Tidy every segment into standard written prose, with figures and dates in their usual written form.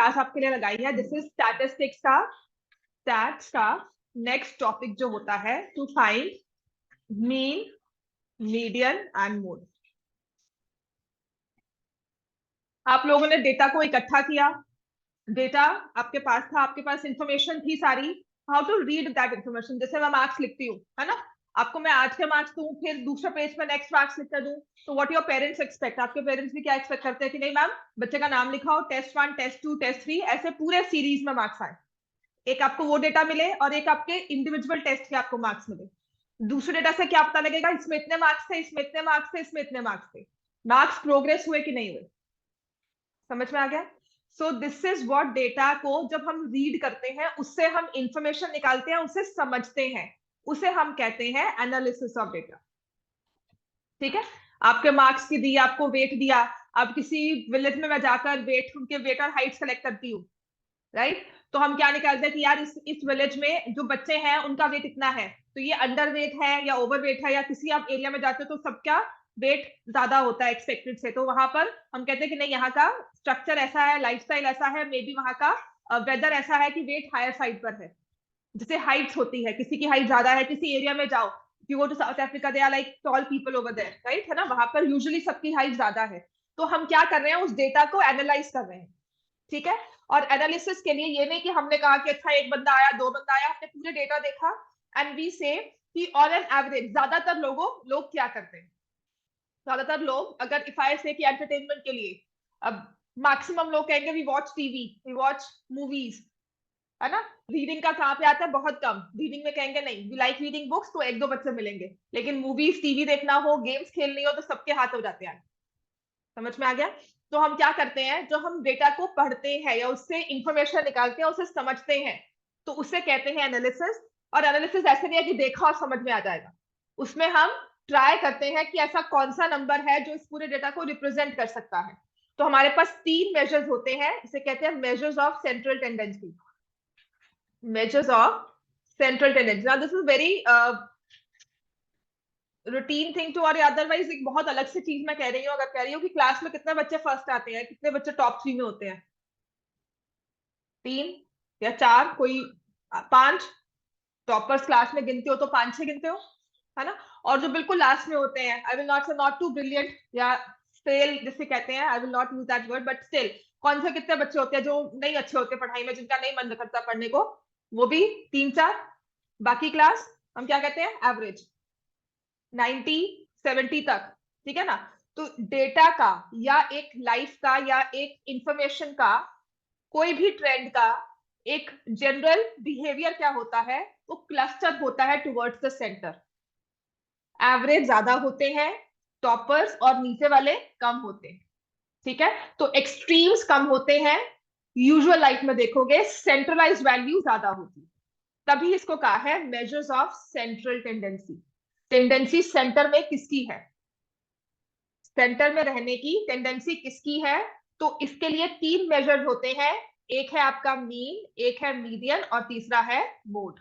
Class आपके लिए लगाई है। दिस इज स्टैटिस्टिक्स का, स्टैट्स का नेक्स्ट टॉपिक जो होता है, to find mean, median and mode. आप लोगों ने डेटा को इकट्ठा किया, डेटा आपके पास था, आपके पास इंफॉर्मेशन थी सारी, how to read that information. जैसे मैं मार्क्स लिखती हूँ, है ना, आपको मैं आज के मार्क्स दूं, फिर दूसरे पेज पे नेक्स्ट मार्क्स लिखकर दूं, तो व्हाट योर पेरेंट्स एक्सपेक्ट, आपके पेरेंट्स भी क्या एक्सपेक्ट करते हैं कि नहीं मैम बच्चे का नाम लिखाओ, टेस्ट 1 टेस्ट 2 टेस्ट 3 ऐसे पूरे सीरीज में मार्क्स आए। एक आपको वो डेटा मिले और एक आपके इंडिविजुअल टेस्ट के आपको मार्क्स मिले। दूसरे डेटा से क्या पता लगेगा, इसमें इतने मार्क्स थे, इसमें इतने मार्क्स थे, इसमें इतने मार्क्स थे, मार्क्स प्रोग्रेस हुए कि नहीं हुए। समझ में आ गया? So this is what, data को जब हम रीड करते हैं उससे हम इंफॉर्मेशन निकालते हैं, उसे समझते हैं, उसे हम कहते हैं एनालिसिस ऑफ डेटा। ठीक है, आपके मार्क्स की दी, आपको वेट दिया, अब किसी विलेज में मैं जाकर वेट, उनके वेट और हाइट्स कलेक्ट करती हूँ, राइट, तो हम क्या निकालते हैं कि यार इस विलेज में जो बच्चे हैं उनका वेट इतना है, तो ये अंडर वेट है या ओवर वेट है, या किसी आप एरिया में जाते हो तो सबका वेट ज्यादा होता है एक्सपेक्टेड से, तो वहां पर हम कहते हैं कि नहीं यहाँ का स्ट्रक्चर ऐसा है, लाइफस्टाइल ऐसा है, मे बी वहां का वेदर ऐसा है कि वेट हायर साइड पर है। जैसे हाइट्स होती है, किसी की हाइट ज्यादा है, किसी एरिया में जाओ, you go to South Africa, they are like tall people over there, right, है ना, वहां पर यूजुअली सबकी हाइट ज्यादा है। तो हम क्या कर रहे हैं, उस डेटा को एनालाइज कर रहे हैं। ठीक है, और एनालिसिस के लिए ये नहीं कि हमने कहा कि अच्छा एक बंदा आया, दो बंदा आया, हमने पूरे डेटा देखा एंड वी से कि ऑन एन एवरेज ज्यादातर लोग क्या करते हैं, ज्यादातर लोग अगर इफ आई से कि एंटरटेनमेंट के लिए, अब मैक्सिमम लोग कहेंगे we watch TV, we watch movies, है ना। रीडिंग का कहाँ पे आता है, बहुत कम। रीडिंग में कहेंगे नहीं वी लाइक रीडिंग बुक्स, तो एक दो बच्चे मिलेंगे, लेकिन मूवीज टीवी देखना हो, गेम्स खेलनी हो, तो सबके हाथ हो जाते हैं। समझ में आ गया? तो हम क्या करते हैं, जो हम डेटा को पढ़ते हैं या उससे इंफॉर्मेशन निकालते हैं, उसे समझते हैं, तो उसे कहते हैं एनालिसिस। और एनालिसिस ऐसे नहीं है कि देखा और समझ में आ जाएगा, उसमें हम ट्राई करते हैं कि ऐसा कौन सा नंबर है जो इस पूरे डेटा को रिप्रेजेंट कर सकता है। तो हमारे पास 3 मेजर्स होते हैं, इसे कहते हैं measures of central tendency. Measures of central tendency, now this is very routine thing too, और अदरवाइज एक बहुत अलग से चीज मैं कह रही हूँ। अगर कह रही हूँ कि क्लास में कितने बच्चे फर्स्ट आते हैं, कितने बच्चे टॉप 3 में होते हैं, 3 या 4, कोई 5 टॉपर्स क्लास में गिनते हो तो 5-6 गिनते हो, है ना। और जो बिल्कुल लास्ट में होते हैं, आई विल नॉट से नॉट टू ब्रिलियंट या फेल जिसे कहते हैं, I will not use that word, but still कौन से कितने बच्चे होते हैं जो नहीं अच्छे होते पढ़ाई में, जिनका नहीं मन करता पढ़ने को, वो भी 3-4। बाकी क्लास हम क्या कहते हैं, एवरेज 90 70 तक। ठीक है ना। तो डेटा का या एक लाइफ का या एक इंफॉर्मेशन का, कोई भी ट्रेंड का एक जनरल बिहेवियर क्या होता है, वो क्लस्टर होता है टुवर्ड्स द सेंटर। एवरेज ज्यादा होते हैं, टॉपर्स और नीचे वाले कम होते हैं। ठीक है, तो एक्सट्रीम्स कम होते हैं, यूजुअल लाइफ में देखोगे सेंट्रलाइज्ड वैल्यू ज्यादा होती है। तभी इसको कहा है measures of central tendency. Tendency centre में किसकी है, सेंटर में रहने की टेंडेंसी किसकी है। तो इसके लिए 3 मेजर्स होते हैं, एक है आपका मीन, एक है मीडियन और तीसरा है मोड।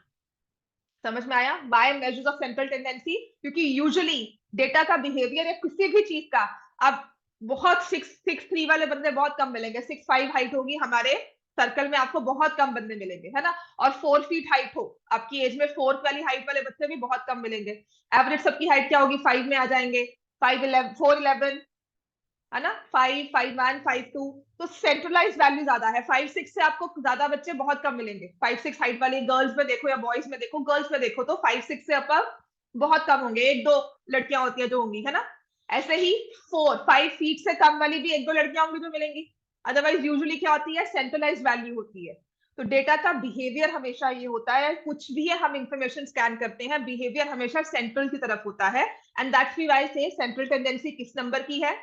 समझ में आया? By measures of central tendency, क्योंकि यूजुअली डेटा का बिहेवियर या किसी भी चीज का, अब बहुत 6'3" वाले बंदे बहुत कम मिलेंगे, 6'5" हाइट होगी हमारे सर्कल में, आपको बहुत कम बंदे मिलेंगे, है ना। और 4 फीट हाइट हो आपकी एज में, 4th वाली हाइट वाले बच्चे भी बहुत कम मिलेंगे। एवरेज सबकी हाइट क्या होगी, 5 में आ जाएंगे, 5'11", 4'11", है ना, 5'1", 5'2", तो सेंट्रलाइज वैल्यू ज्यादा है। 5'6" से आपको ज्यादा बच्चे बहुत कम मिलेंगे। 5'6" हाइट वाली गर्ल्स में देखो या बॉयज में देखो, गर्ल्स में देखो तो 5'6" से अब बहुत कम होंगे, 1-2 लड़कियां होती है जो होंगी, है ना। ऐसे ही 5 फीट से कम वाली भी 1-2 लड़कियां होंगी जो मिलेंगी। अदरवाइज यूजुअली क्या होती है, सेंट्रलाइज वैल्यू होती है। तो डेटा का बिहेवियर हमेशा ये होता है, कुछ भी है हम इंफॉर्मेशन स्कैन करते हैं, बिहेवियर हमेशा सेंट्रल की तरफ होता है। एंड दैट्स व्हाई से सेंट्रल टेंडेंसी किस नंबर की है।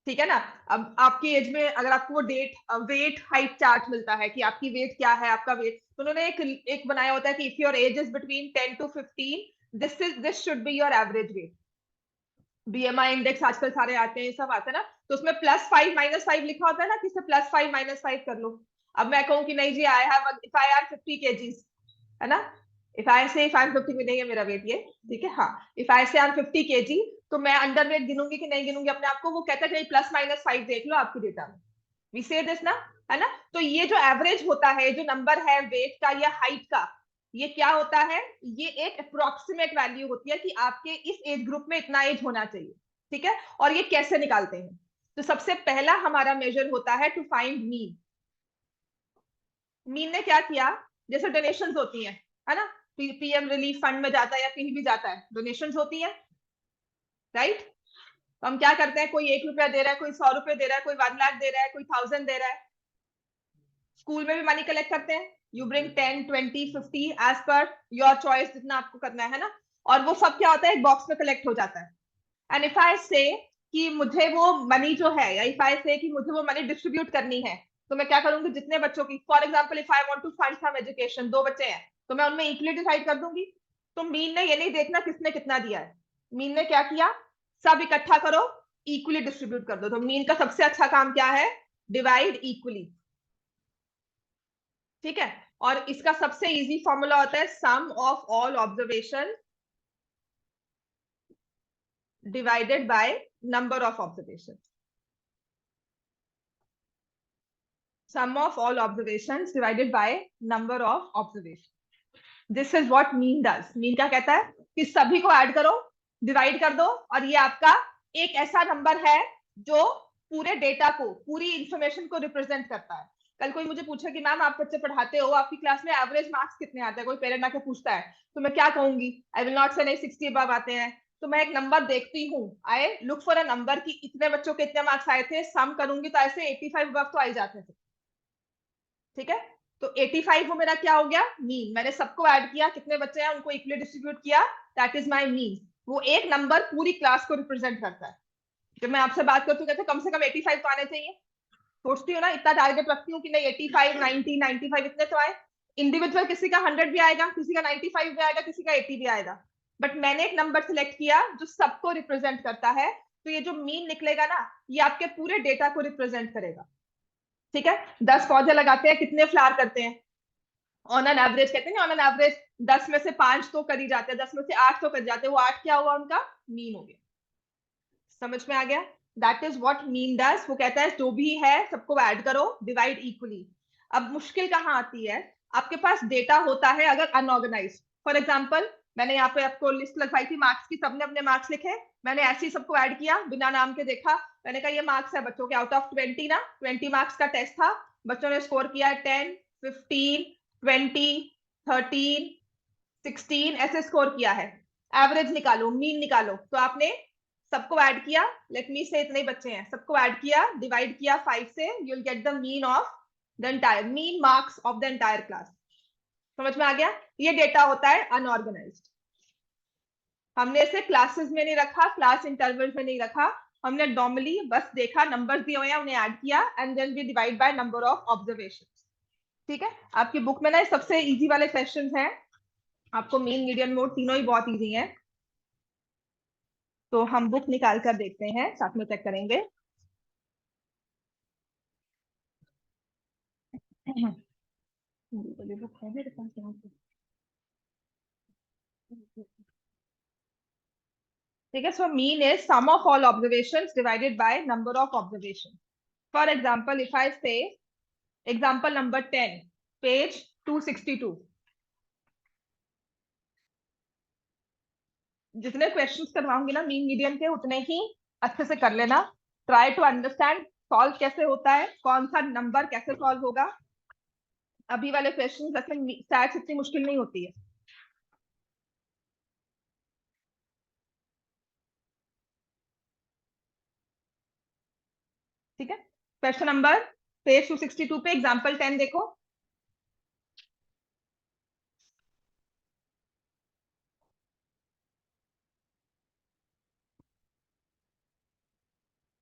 ठीक है ना। अब आपकी एज में अगर आपको वो वेट हाइट चार्ट मिलता है कि आपकी वेट क्या है, आपका वेट, तो उन्होंने एक बनाया होता है कि if your age is between 10 to 15, this should be your average weight. BMI index आजकल सारे आते हैं, सब आते हैं ना, तो उसमें +5 -5 लिखा होता है ना, कि +5 -5 कर लो। अब मैं कहूँ कि नहीं जी, I have, if I are 50 kgs, है ना, इफ आई से, इफ आई एम 50 में नहीं है मेरा वेट ये, ठीक है, हाँ, इफ आई से आई एम 50 kg, तो मैं अंडर वेट गिनूंगी कि नहीं गिनूंगी अपने आप को, वो कहता है कि +-5 देख लो आपकी डेटा में, वी से दिस ना, है ना। तो ये जो एवरेज होता है, जो नंबर है वेट का या हाइट का, ये क्या होता है, ये एक अप्रोक्सीमेट वैल्यू होती है कि आपके इस एज ग्रुप में इतना एज होना चाहिए। ठीक है, और ये कैसे निकालते हैं, तो सबसे पहला हमारा मेजर होता है टू फाइंड मीन। मीन ने क्या किया, जैसे डोनेशंस होती हैं, है ना, पीएम रिलीफ फंड में जाता है या कहीं भी जाता है, डोनेशंस होती है, राइट। तो हम क्या करते हैं, कोई 1 रुपया दे रहा है, कोई 100 रुपये दे रहा है, कोई 1 लाख दे रहा है, कोई 1000 दे रहा है। स्कूल में भी मनी कलेक्ट करते हैं, you bring 10, 20, 50 as per your choice, जितना आपको करना है ना। और वो सब क्या होता है, एक बॉक्स में कलेक्ट हो जाता है। एंड इफ आई से कि मुझे वो मनी जो है, या इफ आई से कि मुझे वो मनी डिस्ट्रीब्यूट करनी है, तो मैं क्या करूंगी, जितने बच्चों की, for example if I want to fund some education, 2 बच्चे हैं तो मैं उनमें इक्वली डिसाइड कर दूंगी। तो मीन ने ये नहीं देखना किसने कितना दिया है, मीन ने क्या किया, सब इकट्ठा करो, इक्वली डिस्ट्रीब्यूट कर दो। तो मीन का सबसे अच्छा काम क्या है, डिवाइड इक्वली। ठीक है, और इसका सबसे इजी फॉर्मूला होता है sum of all observation divided by number of observation. Sum of all observations divided by number of observations. This is what mean does. Mean क्या कहता है कि सभी को ऐड करो, डिवाइड कर दो, और ये आपका एक ऐसा नंबर है जो पूरे डेटा को, पूरी इंफॉर्मेशन को रिप्रेजेंट करता है। कल कोई मुझे पूछे कि मैम आप बच्चे पढ़ाते हो, आपकी क्लास में एवरेज मार्क्स कितने आते हैं, कोई पेरेंट आके पूछता है, तो मैं क्या कहूंगी, आई विल नॉट से नहीं 60 अबव आते हैं। तो मैं एक नंबर देखती हूँ, I look for a number कि इतने बच्चों के इतने मार्क्स आए थे, सम करूंगी तो ऐसे 85 अबव तो आ ही जाते थे। ठीक है, तो 85 वो मेरा क्या हो गया, मीन। मैंने सबको ऐड किया, कितने बच्चे हैं उनको इक्वली डिस्ट्रीब्यूट किया, दैट इज माय मीन। वो एक नंबर पूरी क्लास को रिप्रेजेंट करता है। जब मैं आपसे बात करती हूँ कहते कम से कम 85 तो आने चाहिए, सोचती हूँ ना, इतना टारगेट रखती हूँ कि नहीं 85, 90, 95 इतने तो आए। इंडिविजुअल किसी का 100 भी आएगा, किसी का 95 भी आएगा, किसी का 80 भी आएगा, बट मैंने एक नंबर सिलेक्ट किया जो सबको रिप्रेजेंट करता है। तो ये जो मीन निकलेगा ना, ये आपके पूरे डेटा को रिप्रेजेंट करेगा। ठीक है, 10 पौधे लगाते हैं, कितने फ्लावर करते हैं, ऑन एन एवरेज कहते हैं, ऑन एन एवरेज 10 में से 5 तो कर ही जाते हैं, 10 में से 8 तो कर जाते हैं, वो 8 क्या हुआ, उनका मीन हो गया। समझ में आ गया, that is what mean does. वो कहता है जो भी है सबको ऐड करो, डिवाइड इक्वली। अब मुश्किल कहाँ आती है, आपके पास डेटा होता है अगर अनऑर्गेनाइज, फॉर एग्जाम्पल मैंने यहाँ पे आपको लिस्ट लगवाई थी मार्क्स की, सबने अपने मार्क्स लिखे, मैंने ऐसे ही सबको ऐड किया बिना नाम के, देखा, मैंने कहा ये मार्क्स है बच्चों के आउट ऑफ 20 ना, 20 मार्क्स का टेस्ट था, बच्चों ने स्कोर किया 10, 15, 20, 13, 16 ऐसे स्कोर किया है। एवरेज निकालो, मीन निकालो, तो आपने सबको ऐड किया, लेट मी से इतने बच्चे हैं, सबको ऐड किया, डिवाइड किया 5 से, you will get the mean of the entire, mean marks of the entire class. समझ में आ गया, ये डेटा होता है अनऑर्गेनाइज्ड। हमने इसे क्लासेस में नहीं रखा, क्लास इंटरवल में नहीं रखा, हमने नॉर्मली बस देखा, नंबर्स दिए हुए हैं उन्हें ऐड किया, and then we divide by number of observation. ठीक है, आपकी बुक में ना सबसे इजी वाले क्वेश्चंस हैं, आपको मीन, मीडियन, मोड तीनों ही बहुत इजी हैं। तो हम बुक निकाल कर देखते हैं, साथ में चेक करेंगे। बुक है मेरे पास यहाँ पे। ठीक है, so mean is sum of all observations divided by number of observation. For example if I say example number 10, page 262, जितने क्वेश्चंस करवाऊंगी ना मीन मीडियन के, उतने ही अच्छे से कर लेना, ट्राई टू अंडरस्टैंड सॉल्व कैसे होता है, कौन सा नंबर कैसे सॉल्व होगा। अभी वाले क्वेश्चन वैसे स्टैट्स इतनी मुश्किल नहीं होती है। ठीक है, क्वेश्चन नंबर पेज 262 पे एग्जांपल 10 देखो।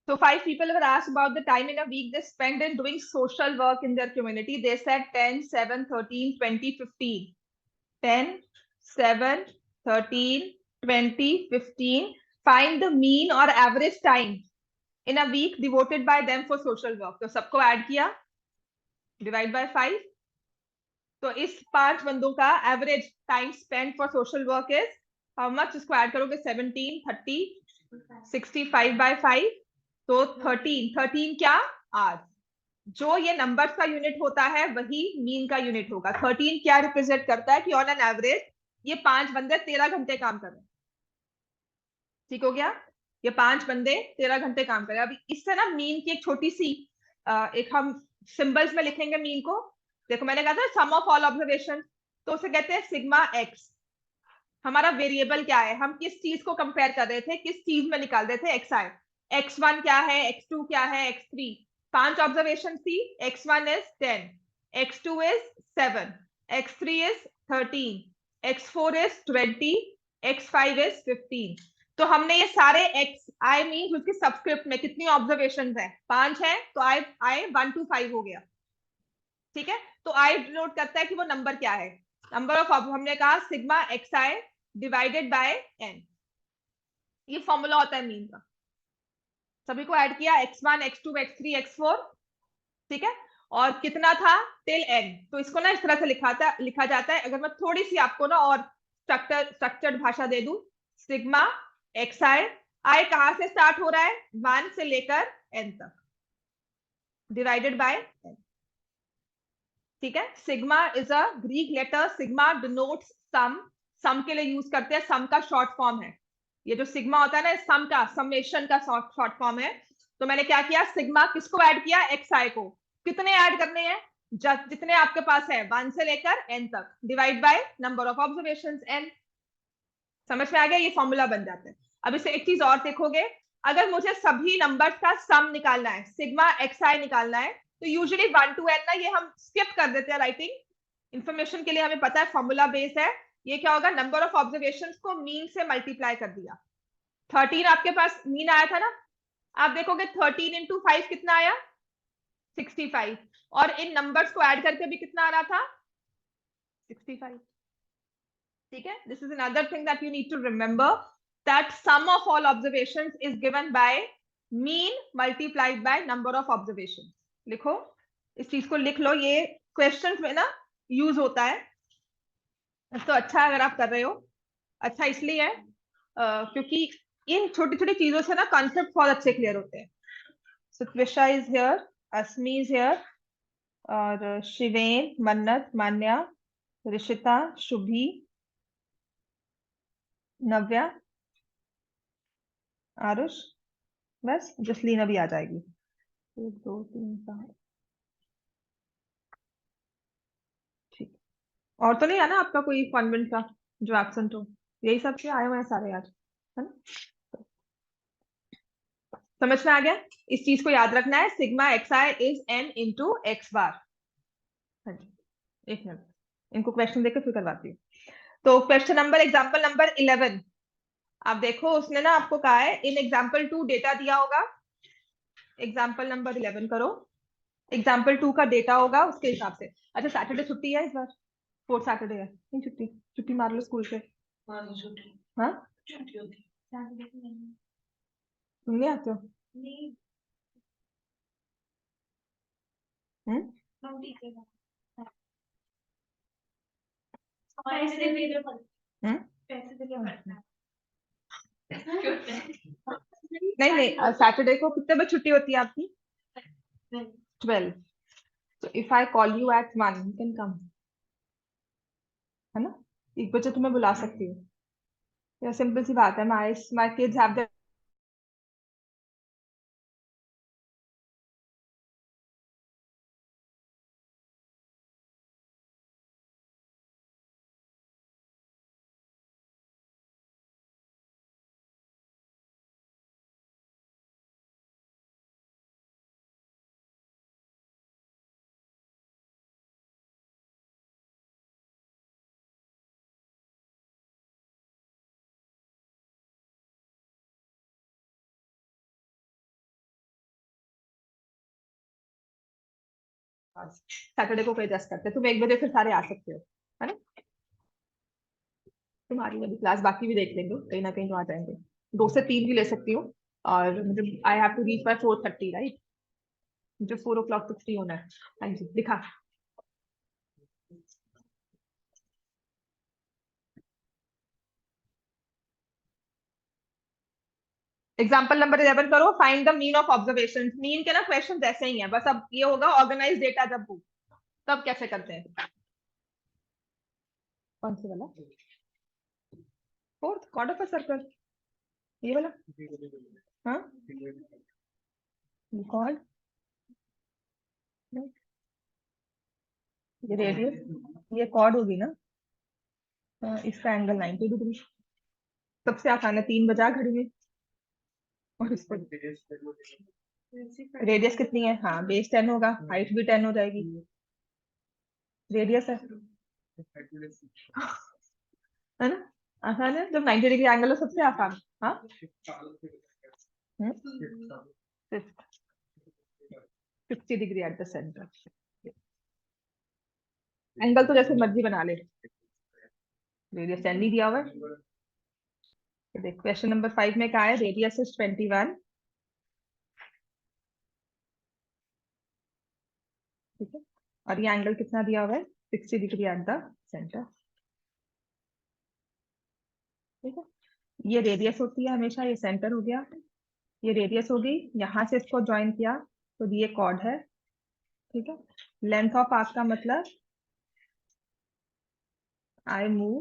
So 5 people were asked about the time in a week they spend in doing social work in their community. They said 10, 7, 13, 20, 15. 10, 7, 13, 20, 15. Find the mean or average time in a week devoted by them for social work. तो सबको add किया, divide by 5। तो इस 5 बंदों का average time spend for social work is how much, इसको add करोगे 17, 30, 65 by 5, तो 13 क्या, आवर्स। जो ये नंबर्स का यूनिट होता है वही मीन का यूनिट होगा। 13 क्या रिप्रेजेंट करता है कि ऑन एन एवरेज ये 5 बंदे 13 घंटे काम कर रहे हैं। ठीक हो गया, ये 5 बंदे 13 घंटे काम कर रहे हैं। अभी इससे ना मीन की एक छोटी सी एक हम सिंबल्स में लिखेंगे मीन को। देखो मैंने कहा था सम ऑफ ऑल ऑब्जर्वेशन, तो उसे कहते हैं सिग्मा एक्स। हमारा वेरिएबल क्या है, हम किस चीज को कंपेयर कर रहे थे, किस चीज में निकाल रहे थे, एक्स आई। x1 क्या है, x2 क्या है, x3। 5 ऑब्जर्वेशन थी, x1 is 10, x2 is 7, x3 is 13, x4 is 20, x5 is 15। तो हमने ये सारे x आई मीन उसकी सबस्क्रिप्ट में कितनी ऑब्जर्वेशन है, 5 है, तो आई आई 1 to 5 हो गया। ठीक है, तो आई डिनोट करता है कि वो नंबर क्या है। नंबर ऑफ, हमने कहा sigma x i divided by n, ये फॉर्मूला होता है मीन का। सभी को ऐड किया, x1 x2 x3 x4। ठीक है, और कितना था टिल n। तो इसको ना इस तरह से लिखा जाता है। अगर मैं थोड़ी सी आपको ना और स्ट्रक्चर्ड भाषा दे दूं, सिग्मा एक्स आई, आई कहां से स्टार्ट हो रहा है, 1 से लेकर n तक, डिवाइडेड बाय n। ठीक है, sigma is a Greek letter, sigma denotes sum. Sum के लिए यूज करते हैं, सम का शॉर्ट फॉर्म है ये जो सिग्मा होता है ना, सम का, समेशन का शॉर्ट फॉर्म है। तो मैंने क्या किया, सिग्मा किसको ऐड किया, एक्स आई को। कितने ऐड करने हैं, जितने आपके पास है 1 से लेकर n तक, divide by number of observations n। समझ में आ गया, ये फॉर्मूला बन जाता है। अब इसे एक चीज और देखोगे, अगर मुझे सभी नंबर्स का सम निकालना है, सिग्मा एक्स आई निकालना है, तो यूजुअली 1 to n ना ये हम स्किप कर देते हैं राइटिंग। इंफॉर्मेशन के लिए हमें पता है फॉर्मूला बेस है। ये क्या होगा, नंबर ऑफ ऑब्जर्वेशंस को मीन से मल्टीप्लाई कर दिया। 13 आपके पास मीन आया था ना, आप देखोगे 13 इंटू 5 कितना आया, 65। और इन नंबर्स को ऐड करके भी कितना आ रहा था, 65। ठीक है, this is another thing that you need to remember, that sum of all observations is given by mean multiplied by number of observations. लिखो, इस चीज को लिख लो, ये क्वेश्चंस में ना यूज होता है। तो अच्छा अगर आप कर रहे हो, अच्छा इसलिए है क्योंकि इन छोटी छोटी चीजों से ना कॉन्सेप्ट बहुत अच्छे क्लियर होते हैं। सो त्विषा is here, Asmi is here, और शिवेन, मन्नत, मान्या, ऋषिता, शुभी, नव्या, आरुष, बस जसलीन अभी आ जाएगी। 1 2 3 4, ठीक। और तो नहीं है ना आपका कोई कॉन्वेंट का जो एब्सेंट हो, यही सब के आए हुए हैं सारे आज, है ना। समझ में आ गया, इस चीज को याद रखना है, sigma x i is n into x bar. हाँ जी, एक मिनट, इनको क्वेश्चन देकर फिर करवाती हूँ। तो क्वेश्चन नंबर, एग्जाम्पल नंबर 11, आप देखो उसने ना आपको कहा है इन एग्जाम्पल 2 डेटा दिया होगा। एग्जाम्पल नंबर 11 करो, एग्जाम्पल 2 का डेटा होगा उसके हिसाब से। अच्छा सैटरडे छुट्टी है इस बार, 4th सैटरडे है, नहीं छुट्टी, छुट्टी मार लो स्कूल से। हाँ छुट्टी होती है, तुम नहीं आते हो। हम्म, हम्म? नहीं नहीं, सैटरडे को कितने बजे छुट्टी होती है आपकी, 12। तो if I call you at 1 you can come, है ना, 1 बजे तुम्हें बुला सकती हूँ। या सिंपल सी बात है, माय किड्स हैव सैटरडे को कोई एडजस्ट करते हैं, तुम 1 बजे फिर सारे आ सकते हो, है ना। तुम्हारी अभी क्लास बाकी भी देख लेंगे, कहीं ना कहीं तो आ जाएंगे, 2 से 3 भी ले सकती हूँ। और मुझे I have to reach by 4:30 right, मुझे 4 o'clock तक फ्री होना है। हाँ जी दिखा, एग्जाम्पल नंबर 11 करो, find the mean of observation. Mean के ना क्वेश्चन ऐसे ही है, बस अब ये होगा ऑर्गेनाइज डेटा जब हो तब कैसे करते हैं। कौन से वाला? Fourth chord of a circle, ये वाला। हाँ कॉर्ड, ये रेडियस, ये कॉर्ड होगी ना। इसका एंगल 90 डिग्री। सबसे आसान है, 3 बजा घड़ी में। और इसको रेडियस कितनी है? हाँ बेस 10 होगा, हाइट भी 10 हो जाएगी। रेडियस है ना, आसान है। जब 90 डिग्री एंगल हो सबसे आसान। हाँ 60 degree at the centre. Angle तो जैसे मर्जी बना ले, रेडियस 10 नहीं दिया हुआ है। देख क्वेश्चन नंबर 5 में क्या है, रेडियस इज 21, ठीक है, और ये एंगल कितना दिया हुआ है? 60 डिग्री एट द सेंटर, ठीक है। ये रेडियस होती है हमेशा, ये सेंटर हो गया, ये रेडियस होगी, यहां से इसको ज्वाइन किया तो ये कॉर्ड है, ठीक है। लेंथ ऑफ आर्क का मतलब आई मूव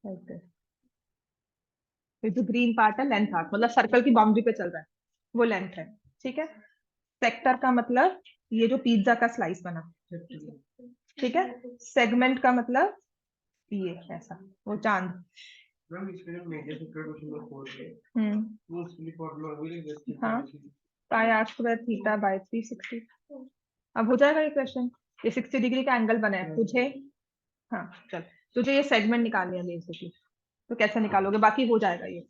लाइक दिस, ये जो ग्रीन पार्ट है लेंथ आर्क, मतलब सर्कल की बाउंड्री पे चल रहा है, वो लेंथ है, ठीक है। सेक्टर का मतलब ये जो पिज्जा का स्लाइस बना, ठीक है। सेगमेंट का मतलब ये ऐसा, वो चांद। हाँ पाई आर स्क्वायर थीटा बाय 360। अब हो जाएगा ये क्वेश्चन। ये 60 डिग्री का एंगल बना है तुझे। हाँ चल, तुझे ये सेगमेंट निकालने हैं बेसिकली, तो कैसे निकालोगे? बाकी हो जाएगा ये।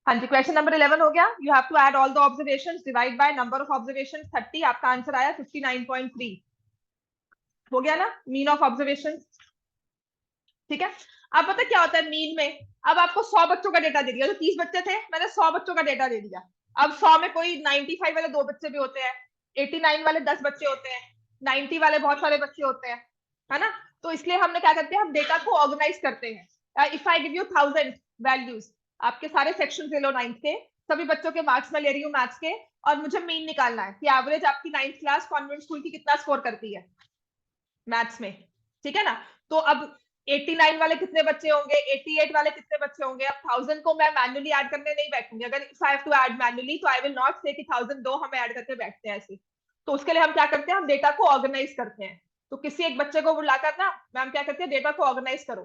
हाँ जी, क्वेश्चन नंबर 11 हो गया। You have to add all the observations, divide by number of observation 30। आपका आंसर आया 59.3। हो गया ना मीन ऑफ ऑब्जर्वेशन, ठीक है। अब पता क्या होता है मीन में, अब आपको 100 बच्चों का डेटा दे दिया, तो 30 बच्चे थे, मैंने 100 बच्चों का डेटा दे दिया। अब 100 में कोई 95 वाले 2 बच्चे भी होते हैं, 89 वाले 10 बच्चे होते हैं, 90 वाले बहुत सारे बच्चे होते हैं, है ना। तो इसलिए हमने क्या करते हैं, हम डेटा को ऑर्गेनाइज करते हैं। If I give you 1000 values, आपके सारे सेक्शन ले लो 9th के, सभी बच्चों के मार्क्स में ले रही हूँ मैथ्स के, और मुझे मीन निकालना है कि एवरेज आपकी 9th क्लास कॉन्वेंट स्कूल की कितना स्कोर करती है मैथ्स में, ठीक है ना। तो अब 89 वाले कितने बच्चे होंगे, 88 वाले कितने बच्चे होंगे। अब 1000 को मैं मैन्युअली ऐड करने नहीं बैठूंगी, अगर if I have to add manually तो आई विल नॉट से कि 1000 दो हमें ऐड करके बैठते हैं ऐसे। तो उसके लिए हम क्या करते हैं, हम डेटा को ऑर्गेनाइज करते हैं। तो किसी एक बच्चे को बुलाकर ना मैम क्या करते हैं, डेटा को ऑर्गेनाइज करो,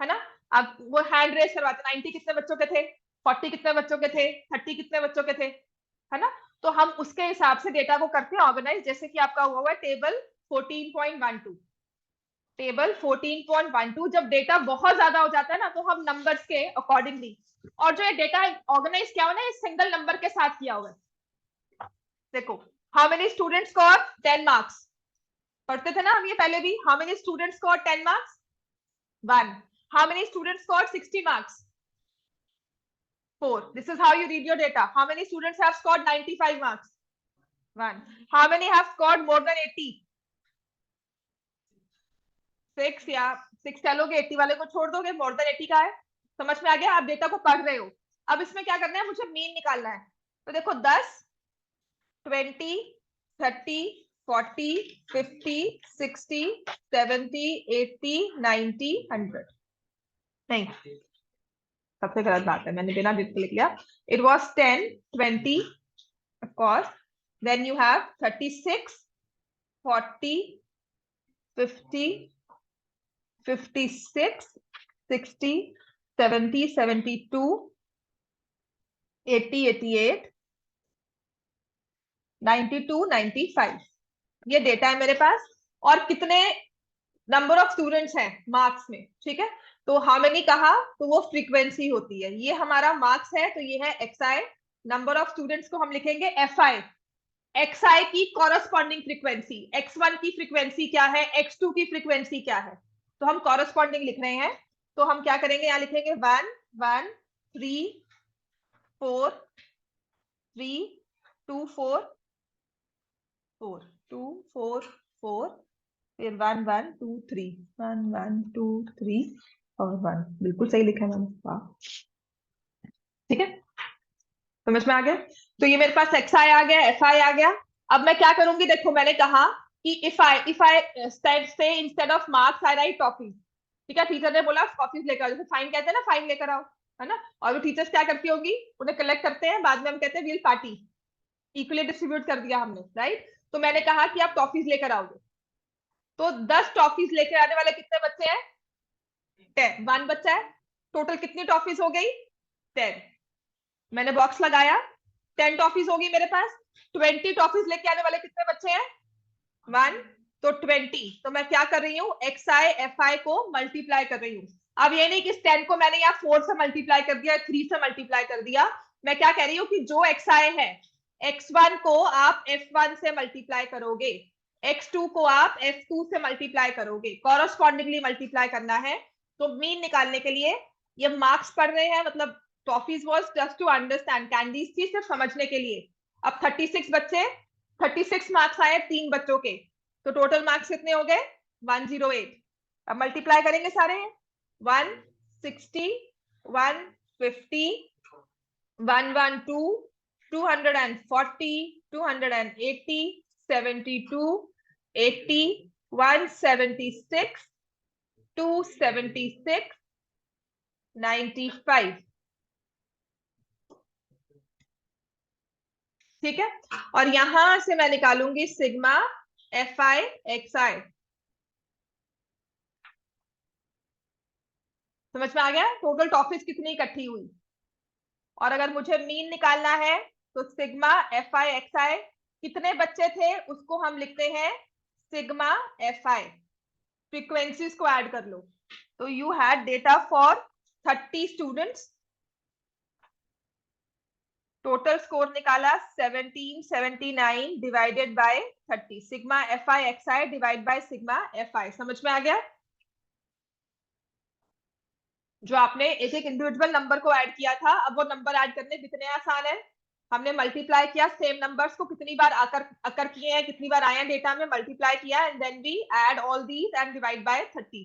है ना। अब वो हैंड रेस करवाते, 90 कितने बच्चों के थे, 40 कितने बच्चों के थे, 30 कितने बच्चों के थे, है ना। तो हम उसके हिसाब से डेटा को करते हैं ऑर्गेनाइज, जैसे कि आपका हुआ है टेबल 14.12। टेबल 14.12 जब डेटा बहुत ज्यादा हो जाता है ना, तो हम नंबर्स के अकॉर्डिंगली, और जो ये डेटा ऑर्गेनाइज किया हुआ है ना, इस सिंगल नंबर के साथ किया हुआ है। देखो, how many students score 10 marks, पढ़ते थे ना हम ये पहले भी। How many students score 10 marks? 1। How many students score 60 marks? 4। This is how you read your data. How many students have scored 95 marks? 1। How many have scored more than 80? 6। या 6 चलोगे, 80 वाले को छोड़ दोगे, मोर देन 80 का है। समझ में आ गया, आप डेटा को पढ़ रहे हो। अब इसमें क्या करना है, मुझे मीन निकालना है। तो देखो 10, 20, 30, 40, 50, 60, 70, 80, 90, 100। नहीं, सबसे गलत बात है, मैंने बिना डिट लिख लिया। It was 10, 20 of course, then you have 36, 40, 50, 56, 60, 70, 72, 80, 88, 92, 95। ये डेटा है मेरे पास। और कितने नंबर ऑफ स्टूडेंट्स हैं मार्क्स में, ठीक है। तो हाउ मेनी कहा तो वो फ्रीक्वेंसी होती है, ये हमारा मार्क्स है, तो ये है x I. Number of students को हम लिखेंगे एफ आई। एक्स आई की कॉरस्पॉन्डिंग फ्रीक्वेंसी, x1 की फ्रीक्वेंसी क्या है, x2 की फ्रीक्वेंसी क्या है, तो हम कॉरस्पॉन्डिंग लिख रहे हैं। तो हम क्या करेंगे, यहाँ लिखेंगे 1, 1, 3, 4, 3, 2, 4, 4, 2, 4, 4, फिर 1, 1, 2, 3, 1, 1, 2, 3 और 1। बिल्कुल सही लिखा है मैंने, वाह, ठीक है। समझ में आ गया? तो ये मेरे पास एक्स आई आ गया, एफ आई आ गया। अब मैं क्या करूंगी, देखो मैंने कहा कि इफ आई से instead of marks I right toffees. ठीक है, टीचर ने बोला टॉफीज लेकर आओ, जैसे फाइन कहते हैं ना, फाइन लेकर आओ, है ना। और वो टीचर्स क्या करती होगी, उन्हें कलेक्ट करते हैं, बाद में हम कहते हैं वील पार्टी, इक्वली डिस्ट्रीब्यूट कर दिया हमने, राइट। तो मैंने कहा कि आप टॉफीज लेकर आओगे। तो 10 टॉफीज लेकर आने वाले कितने बच्चे हैं? 10, 1 बच्चा है। टोटल कितनी टॉफीज हो गई? 10। मैंने बॉक्स लगाया, 10 टॉफीज होगी मेरे पास। 20 टॉफीज लेके आने वाले कितने बच्चे हैं? 1। तो 20, तो मैं क्या कर रही हूँ, एक्स आई एफ आई को मल्टीप्लाई कर रही हूँ। अब ये नहीं कि इस 10 को मैंने यहाँ 4 से मल्टीप्लाई कर दिया, 3 से मल्टीप्लाई कर दिया। मैं क्या कह रही हूँ कि जो एक्स आई है, x1 को आप f1 से मल्टीप्लाई करोगे, x2 को आप f2 से मल्टीप्लाई करोगे, कॉरस्पॉन्डिंगली मल्टीप्लाई करना है। तो मीन निकालने के लिए, ये मार्क्स पढ़ रहे हैं मतलब, toffees was just to understand, candies थी सिर्फ समझने के लिए। अब 36 बच्चे, 36 मार्क्स आए 3 बच्चों के, तो टोटल मार्क्स कितने हो गए? 108। अब मल्टीप्लाई करेंगे सारे, 160, 150, 112, 240, 280, 72, 80, 176, 276, 95। ठीक है, और यहां से मैं निकालूंगी सिग्मा एफ आई एक्स आई। समझ में आ गया टोटल टॉफीज कितनी इकट्ठी हुई? और अगर मुझे मीन निकालना है, तो सिग्मा एफ आई एक्स आई, कितने बच्चे थे उसको हम लिखते हैं सिग्मा एफ आई। फ्रीक्वेंसीज को ऐड कर लो। तो you had data for 30 students, total score निकाला 1779 divided by 30, sigma f i x I divide by sigma f आई। समझ में आ गया? जो आपने एक एक इंडिविजुअल नंबर को ऐड किया था, अब वो नंबर ऐड करने कितने आसान है। हमने मल्टीप्लाई किया सेम नंबर्स को, कितनी बार आकर अकर किए हैं, कितनी बार आए हैं डेटा में, मल्टीप्लाई किया and then we add all these and divide by 30।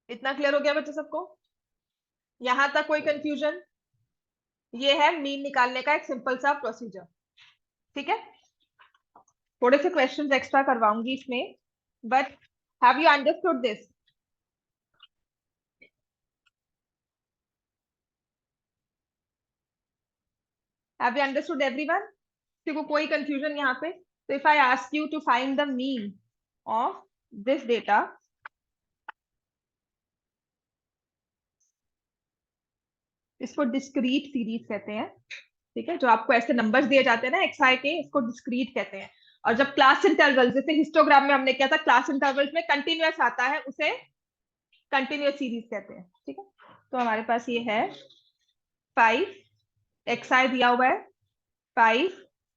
इतना क्लियर हो गया बच्चों सबको? यहां तक कोई कंफ्यूजन? ये है मीन निकालने का एक सिंपल सा प्रोसीजर। ठीक है, थोड़े से क्वेश्चंस एक्स्ट्रा करवाऊंगी इसमें, but have you understood this? Have you understood everyone? देखो कोई कंफ्यूजन यहाँ पे? तो if I ask you to find the mean of this data, इसको डिस्क्रीट सीरीज कहते हैं। ठीक है, जो आपको ऐसे नंबर्स दिए जाते हैं ना एक्स आई के, इसको डिस्क्रीट कहते हैं। और जब क्लास इंटरवल, जैसे हिस्टोग्राम में हमने किया था, क्लास इंटरवल्स में कंटिन्यूअस आता है, उसे कंटिन्यूअस सीरीज कहते हैं। ठीक है, तो हमारे पास ये है 5, एक्स आई दिया हुआ है 5,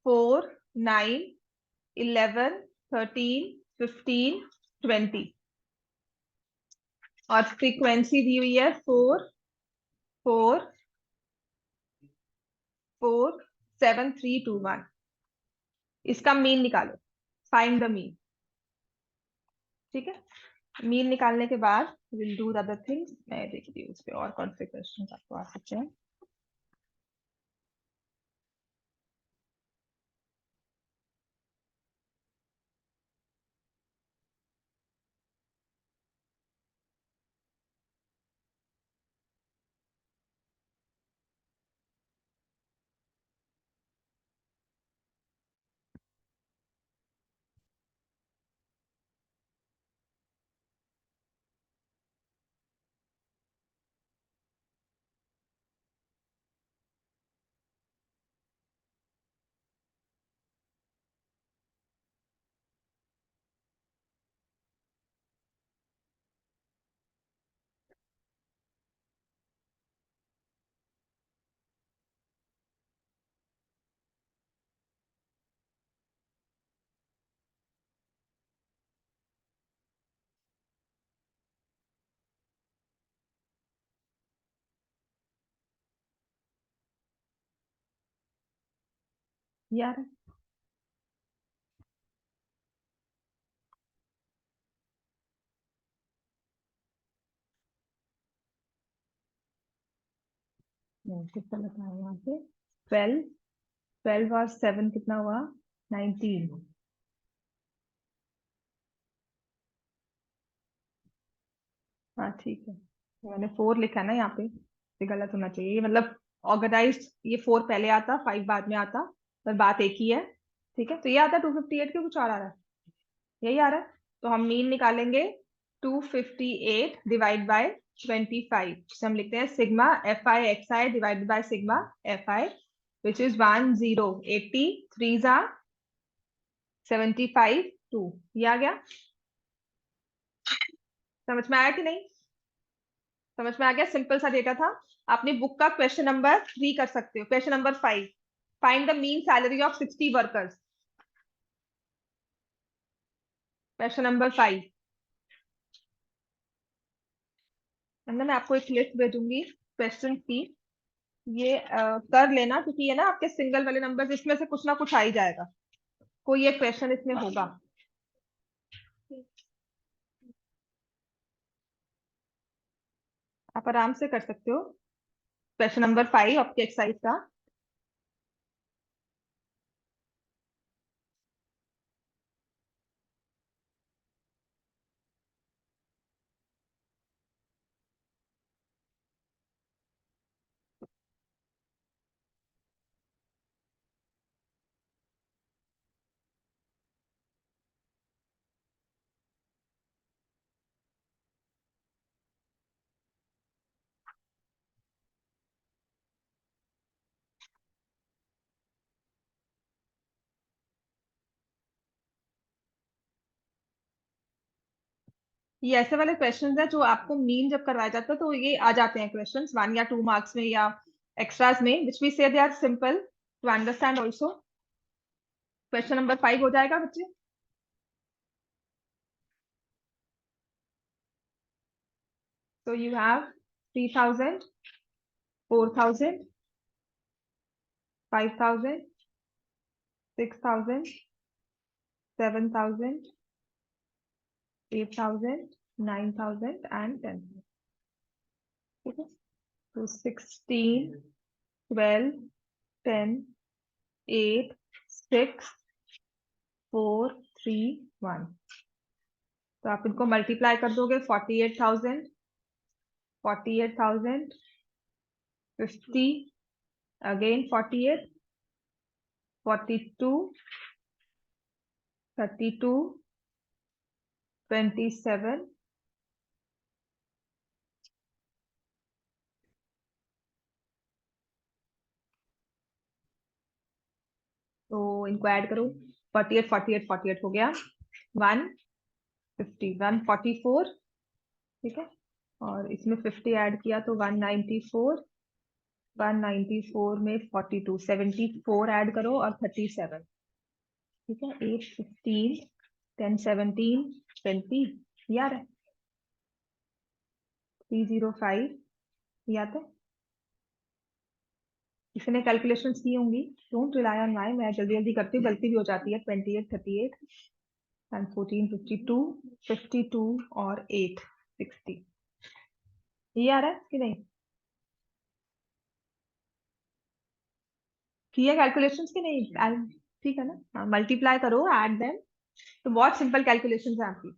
4, 9, 11, 13, 15, 20, और फ्रीक्वेंसी दी हुई है 4, 4, 4, 7, 3, 2, 1। इसका मीन निकालो, फाइंड द मीन। ठीक है, मीन निकालने के बाद विल डू अदर थिंग्स। मैं देखती हूँ उस पर और कौन से क्वेश्चन आपको आ सकते हैं। यार कितना लगा है यहाँ पे? 12, 12 और 7 कितना हुआ? 19। हाँ ठीक है, मैंने 4 लिखा है ना यहाँ पे, ये गलत होना चाहिए, ये मतलब ऑर्गेनाइज्ड, ये 4 पहले आता, 5 बाद में आता, पर बात एक ही है। ठीक है, तो ये आता 258 के, कुछ और आ रहा है? यही आ रहा है। तो हम मीन निकालेंगे 258 डिवाइड बाय 25, जिसे हम लिखते हैं sigma f i x i divided by sigma f I, which is 1080, 3 जा 75, 2। ये आ गया, समझ में आया कि नहीं? समझ में आ गया, सिंपल सा डेटा था। अपनी बुक का क्वेश्चन नंबर 3 कर सकते हो, question number 5, find the mean salary of 60 workers. Question number 5, अंदर मैं आपको एक लिस्ट भेजूंगी क्वेश्चन की, ये कर लेना, क्योंकि ये ना आपके सिंगल वाले नंबर इसमें से कुछ ना कुछ आ ही जाएगा, कोई एक क्वेश्चन इसमें होगा। आप आराम से कर सकते हो, क्वेश्चन नंबर 5 आपके एक्सरसाइज का। ये ऐसे वाले क्वेश्चंस है जो आपको मीन जब करवाया जाता है तो ये आ जाते हैं क्वेश्चंस 1 या 2 मार्क्स में या एक्स्ट्रास में, which we say they are simple to understand also. Question number 5 हो जाएगा बच्चे। So you have 3,000, 4,000, 5,000, 6,000, 7,000, 8,000, 9,000 and 10,000. ठीक है, तो 16, 12, 10, 8, 6, 4, 3, 1। तो आप इनको मल्टीप्लाई कर दोगे, 48,000, 48,000, 50, अगेन 48, 42, 32, 27, तो इनको ऐड करो, 48, 48, 48 हो गया 150, 144। ठीक है, और इसमें 50 ऐड किया तो 194, 194 में 42, 74 ऐड करो और 37। ठीक है, 8, 15, 10, 17, 20 यार, 305 याद है। इसने कैलकुलेशंस की होंगी, डोंट रिलाई ऑन माई, मैं जल्दी जल्दी करती हूँ, गलती भी हो जाती है। 28, 38 एंड 14, 52, 52 और 8, 60। ये आ रहा है कि नहीं? किया कैलकुलेशंस की नहीं? ठीक है ना, मल्टीप्लाई करो, ऐड देम, तो बहुत सिंपल कैलकुलेशंस है आपकी।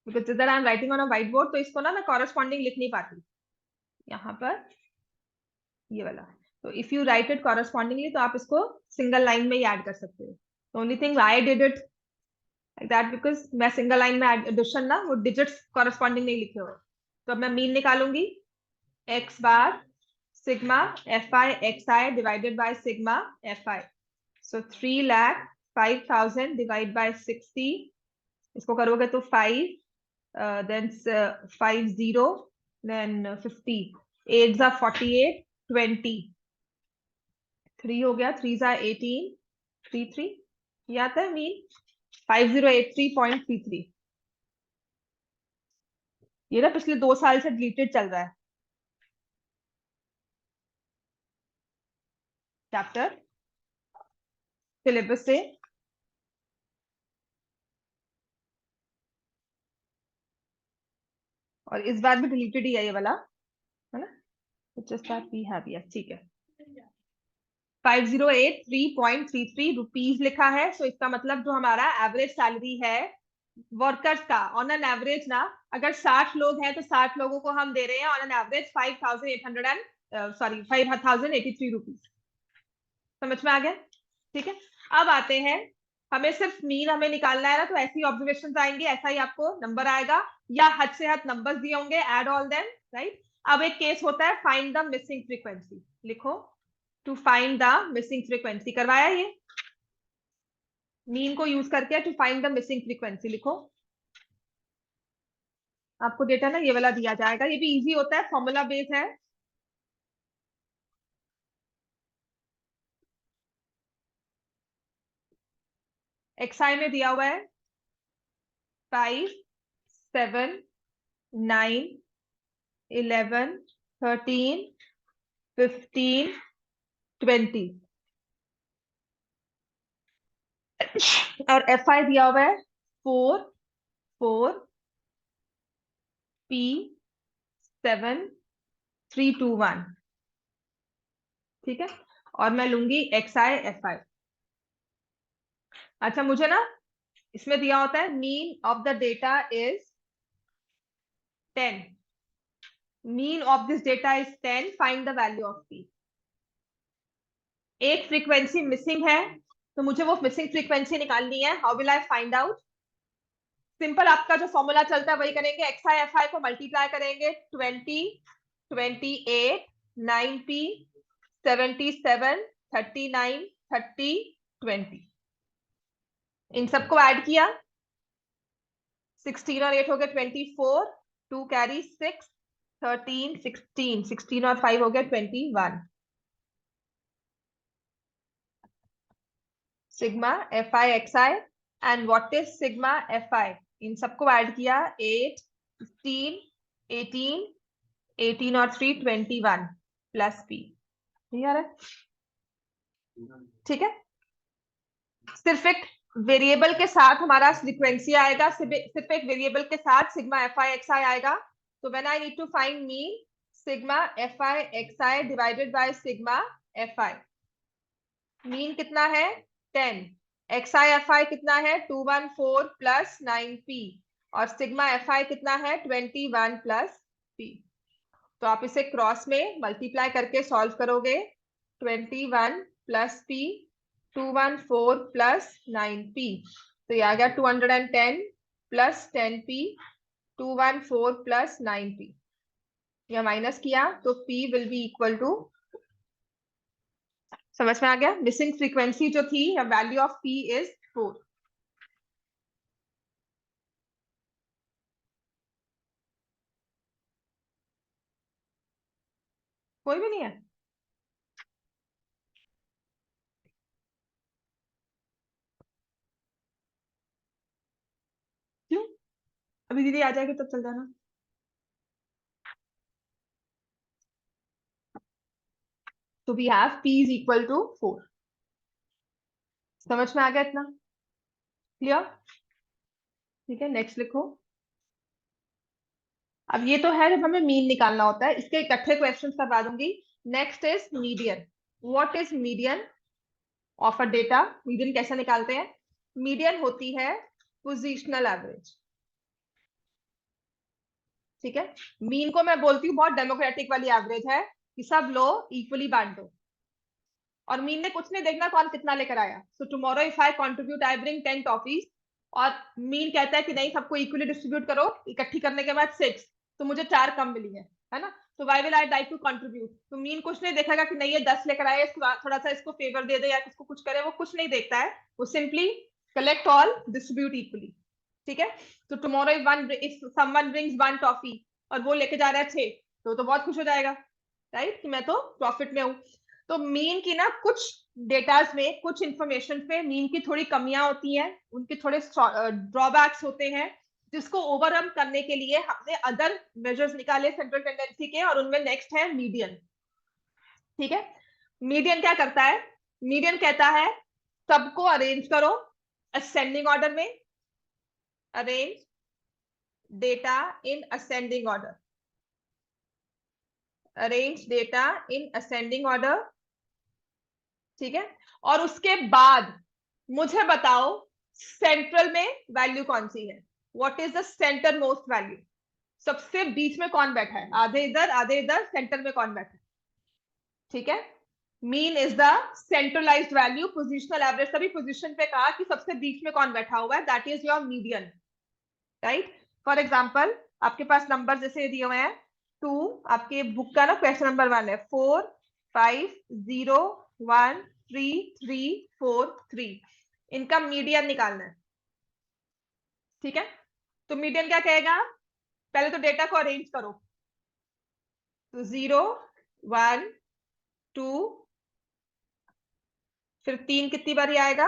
बिकॉज जिधर I am writing on a white board, तो इसको ना मैं कॉरेस्पॉन्डिंग लिख नहीं पाती यहाँ पर, ये वाला। तो if you right it correspondingly तो आप इसको सिंगल लाइन में ही ऐड कर सकते हो। Only thing I did it like that because मैं सिंगल लाइन में एडिशन ना, वो डिजिट्स कॉरेस्पॉन्डिंग नहीं लिखे हुए। तो अब मैं मीन निकालूंगी, x bar sigma f i x i divided by sigma f i. So 3,05,000 divide by 60, इसको करोगे तो 5, then 50, then 50, 8 जा 48, 20, 3 हो गया, 3 जा 18, 33। ये आता है मीन 5083.33। ये ना पिछले 2 साल से डिलीटेड चल रहा है चैप्टर सिलेबस से। और इस बार भी डिलीटेड ही है ये वाला, है ना, just that we have, yes ठीक है, 5083.33 रुपीज लिखा है। सो इसका मतलब जो हमारा एवरेज सैलरी है वर्कर्स का ऑन एन एवरेज ना, अगर 60 लोग हैं तो 60 लोगों को हम दे रहे हैं on an average 5800 and sorry 5083 rupees. समझ में आ गया? ठीक है, अब आते हैं, हमें सिर्फ मीन हमें निकालना है ना, तो ऐसी ऑब्जर्वेशन आएंगे, ऐसा ही आपको नंबर आएगा, या हद से हद नंबर्स दिए होंगे, ऐड ऑल देम, राइट। अब एक केस होता है फाइंड द मिसिंग फ्रीक्वेंसी, लिखो to find the missing frequency, करवाया ये मीन को यूज करके, to find the missing frequency लिखो। आपको डेटा ना ये वाला दिया जाएगा, ये भी इजी होता है, फॉर्मूला बेस है। एक्सआई में दिया हुआ है 5 7 9 11 13 15 20 और एफ आई दिया हुआ है 4 4 P 7 3 2 1, ठीक है, और मैं लूंगी एक्स आई एफ आई। अच्छा, मुझे ना इसमें दिया होता है mean of the data is 10, mean of this data is 10, find the value of P. एक फ्रीक्वेंसी मिसिंग है, तो मुझे वो मिसिंग फ्रीक्वेंसी निकालनी है। How will I find out? Simple, आपका जो फॉर्मूला चलता है वही करेंगे, एक्स आई एफ आई को मल्टीप्लाई करेंगे 20 28 9p 77 39 30 20, इन सबको ऐड किया, 16 और 8 हो गए 24, 2 कैरी 6 13 16, 16 और 5 हो गए 21, sigma f i x i and what is sigma f i, इन सबको ऐड किया 8 15 18 18 और 3 21 प्लस पी, ठीक है, ठीक है। सिर्फ एक वेरिएबल के साथ हमारा फ्रीक्वेंसी आएगा, सिर्फ एक वेरिएबल के साथ sigma f i x i आएगा। तो when I need to find mean, sigma f i x i divided by sigma f i, mean कितना है 10, एक्स आई एफ आई कितना है 214 प्लस 9p, और सिग्मा एफ आई कितना है 21 प्लस p। तो आप इसे क्रॉस में मल्टीप्लाई करके सॉल्व करोगे, 21 प्लस p 214 प्लस 9p, तो ये आ गया 210 प्लस 10p 214 प्लस 9p, या माइनस किया तो p will be equal to, समझ में आ गया? मिसिंग फ्रीक्वेंसी जो थी, वैल्यू ऑफ p इज 4। कोई भी नहीं है? क्यों? अभी दीदी आ जाएगी तब चल जाना। तो we have p is equal to 4। समझ में आ गया इतना? क्लियर? ठीक है, नेक्स्ट लिखो। अब ये तो है जब हमें मीन निकालना होता है, इसके इकट्ठे क्वेश्चंस करवा दूंगी। Next is median. What is median of a data? Median कैसे निकालते हैं? मीडियन होती है पोजिशनल एवरेज, ठीक है। मीन को मैं बोलती हूँ बहुत डेमोक्रेटिक वाली एवरेज है, कि सब लो इक्वली बांटो, और मीन ने कुछ नहीं देखना कौन कितना लेकर आया। So tomorrow if I contribute I bring 10 toffees, और मीन कहता है कि नहीं सबको इक्वली डिस्ट्रीब्यूट करो, इकट्ठी करने के बाद 6, तो मुझे 4 कम मिली है ना, तो why will I like to contribute. तो मीन कुछ नहीं देखेगा कि नहीं ये 10 लेकर आए, थोड़ा सा इसको फेवर दे दे या इसको कुछ करे, वो कुछ नहीं देखता है, वो simply collect all distribute equally, ठीक है। तो tomorrow if someone brings 1 toffee और वो लेके जा रहा है 6, तो बहुत खुश हो जाएगा, राइट, कि मैं तो प्रॉफिट में हूं। तो मीन की ना कुछ डेटाज में, कुछ इंफॉर्मेशन पे मीन की थोड़ी कमियां होती हैं, उनके थोड़े ड्रॉबैक्स होते हैं, जिसको ओवरकम करने के लिए हमने अदर मेजर्स निकाले सेंट्रल टेंडेंसी के, और उनमें नेक्स्ट है मीडियन, ठीक है। मीडियन क्या करता है? मीडियन कहता है सबको अरेंज करो असेंडिंग ऑर्डर में, arrange data in ascending order, arrange data in ascending order, ठीक है। और उसके बाद मुझे बताओ सेंट्रल में वैल्यू कौन सी है, what is the centre most value, सबसे बीच में कौन बैठा है, आधे इधर आधे इधर, सेंटर में कौन बैठा है, ठीक है। Mean is the centralised value, positional average सभी पोजिशन पे कहा कि सबसे बीच में कौन बैठा हुआ है, that is your median, right. For example आपके पास नंबर जैसे दिए हुए हैं 2, आपके बुक का ना क्वेश्चन नंबर 1 है 4 5 0 1 3 3 4 3, इनका मीडियन निकालना है, ठीक है। तो मीडियन क्या कहेगा, पहले तो डेटा को अरेंज करो, तो 0 1 2, फिर 3 कितनी बारी आएगा,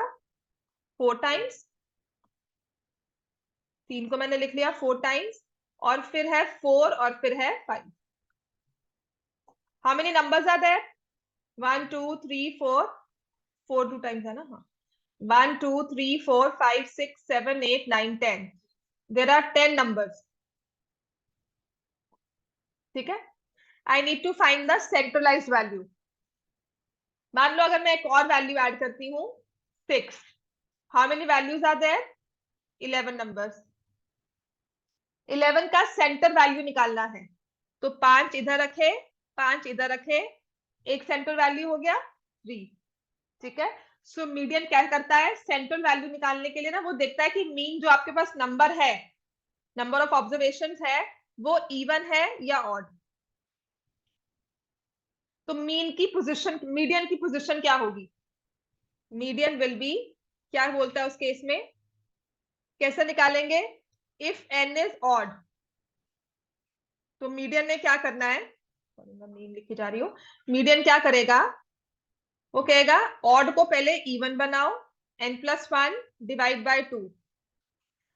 4 टाइम्स, 3 को मैंने लिख लिया 4 टाइम्स, और फिर है 4 और फिर है 5। How many numbers are there, 1 2 3 4, 4 2 times है ना, हाँ, 1 2 3 4 5 6 7 8 9 10, देयर आर 10 नंबर्स, ठीक है। I need to find the centralised value. मान लो अगर मैं एक और वैल्यू ऐड करती हूँ 6, how many values are there, 11 numbers, 11 का सेंटर वैल्यू निकालना है, तो 5 इधर रखे 5 इधर रखे, एक सेंटर वैल्यू हो गया 3, ठीक है। सो मीडियन क्या करता है, सेंट्रल वैल्यू निकालने के लिए ना वो देखता है कि मीन जो आपके पास नंबर है, नंबर ऑफ ऑब्जर्वेशन है, वो इवन है या ऑड। तो मीन की पोजीशन, मीडियन की पोजीशन क्या होगी, मीडियन विल बी, क्या बोलता है उस केस में, कैसे निकालेंगे, इफ एन इज ऑड, तो मीडियन ने क्या करना है, मीन लिखी जा रही हूँ, मीडियन क्या करेगा, वो कहेगा ऑड को पहले इवन बनाओ, n+1 डिवाइड बाय 2,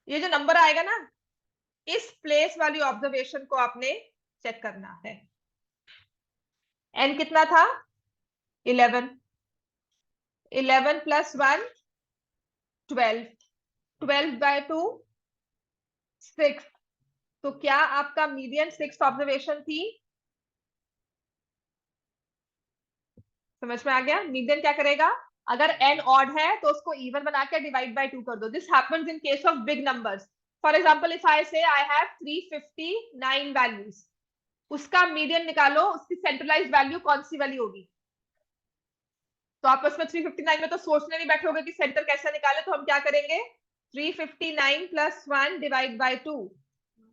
ये जो नंबर आएगा ना, इस प्लेस वाली ऑब्जर्वेशन को आपने चेक करना है। n कितना था, 11, 11 + 1 12, 12 बाय 2 6, तो क्या आपका मीडियन 6 ऑब्जर्वेशन थी, समझ में आ गया। मीडियन क्या करेगा, अगर n ऑड है तो उसको इवन बना के डिवाइड बाय 2 कर दो, this happens in case of big numbers. For example if I से आई हैव 359 वैल्यूज, उसका मीडियन निकालो, उसकी सेंट्रलाइज्ड वैल्यू कौन सी वाली होगी, तो आप उसमें 359 में तो सोचने नहीं बैठोगे कि सेंटर कैसे निकाले, तो हम क्या करेंगे, 359 + 1 डिवाइड बाय 2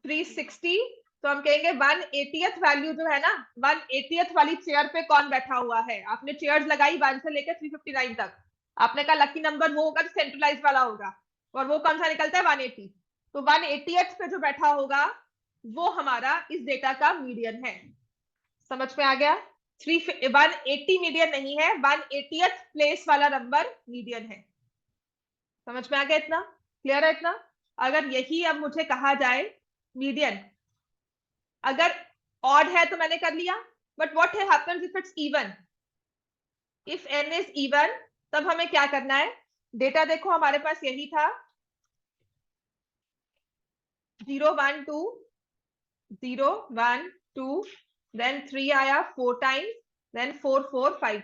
360, तो हम कहेंगे 180th वैल्यू जो है ना, 180th वाली चेयर पे कौन बैठा हुआ है, आपने चेयर्स लगाई 1 से लेकर 359 तक, आपने कहा लकी नंबर वो होगा जो सेंट्रलाइज वाला होगा, और वो कौन सा निकलता है 180, तो 180th पे जो बैठा होगा वो हमारा इस डेटा का मीडियन है, समझ में आ गया। 180 मीडियन नहीं है, 180th प्लेस वाला नंबर मीडियन है, समझ में आ गया, इतना क्लियर है इतना। अगर यही अब मुझे कहा जाए मीडियन, अगर ऑड है तो मैंने कर लिया, but what happens if it's even, if n is even, तब हमें क्या करना है, डेटा देखो हमारे पास यही था 0 1 2 0 1 2, देन 3 आया 4 टाइम्स, देन 4 4 5,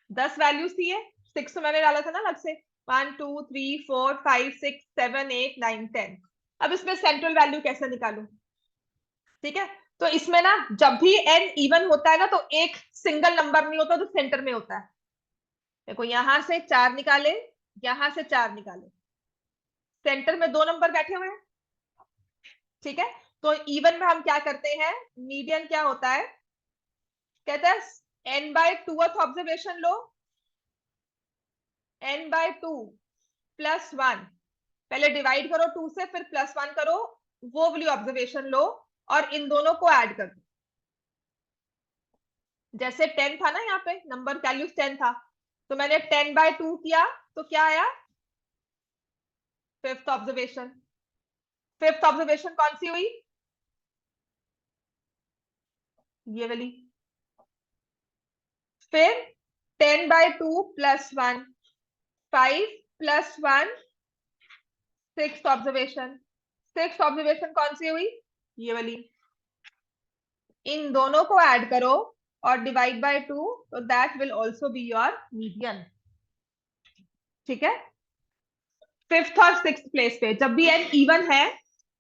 10 वैल्यूज थी ये, 6 तो मैंने डाला था ना अलग से, 1 2 3 4 5 6 7 8 9 10। अब इसमें सेंट्रल वैल्यू कैसे निकालूं, ठीक है। तो इसमें ना जब भी n इवन होता है ना, तो एक सिंगल नंबर नहीं होता जो सेंटर में होता है, देखो यहां से 4 निकाले, यहां से 4 निकाले, सेंटर में 2 नंबर बैठे हुए हैं, ठीक है। तो इवन में हम क्या करते हैं, मीडियन क्या होता है, कहता है n/2th ऑब्जर्वेशन लो, n/2 + 1, पहले डिवाइड करो 2 से, फिर +1 करो, वो वाली ऑब्जर्वेशन लो और इन दोनों को ऐड कर दो, जैसे 10 था ना, यहाँ पे नंबर वैल्यू 10 था, तो मैंने 10/2 किया, तो क्या आया, 5th ऑब्जर्वेशन, 5th ऑब्जर्वेशन कौन सी हुई, ये वाली, फिर 10/2 + 1 5 + 1 6th ऑब्जर्वेशन, 6th ऑब्जर्वेशन कौन सी हुई, ये वाली, इन दोनों को ऐड करो और डिवाइड बाय 2, तो that will also be your median. ठीक है, फिफ्थ और सिक्स प्लेस पे जब भी एन इवन है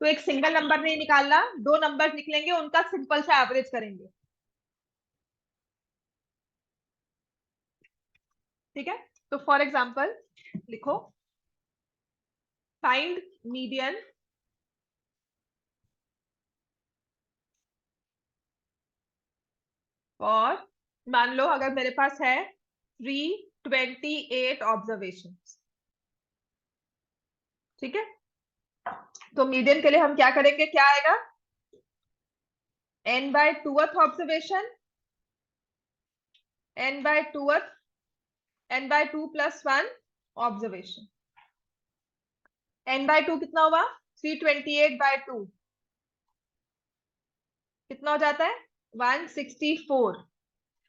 तो एक सिंगल नंबर नहीं निकालना, दो नंबर निकलेंगे उनका सिंपल सा एवरेज करेंगे। ठीक है, तो फॉर एग्जाम्पल लिखो, फाइंड मीडियन और मान लो अगर मेरे पास है 328 ऑब्जर्वेशन। ठीक है, तो मीडियन के लिए हम क्या करेंगे, क्या आएगा, n by twoth observation, n by twoth, n by 2 plus 1 observation. n by 2 कितना हुआ, 328 बाय 2 कितना हो जाता है, 164।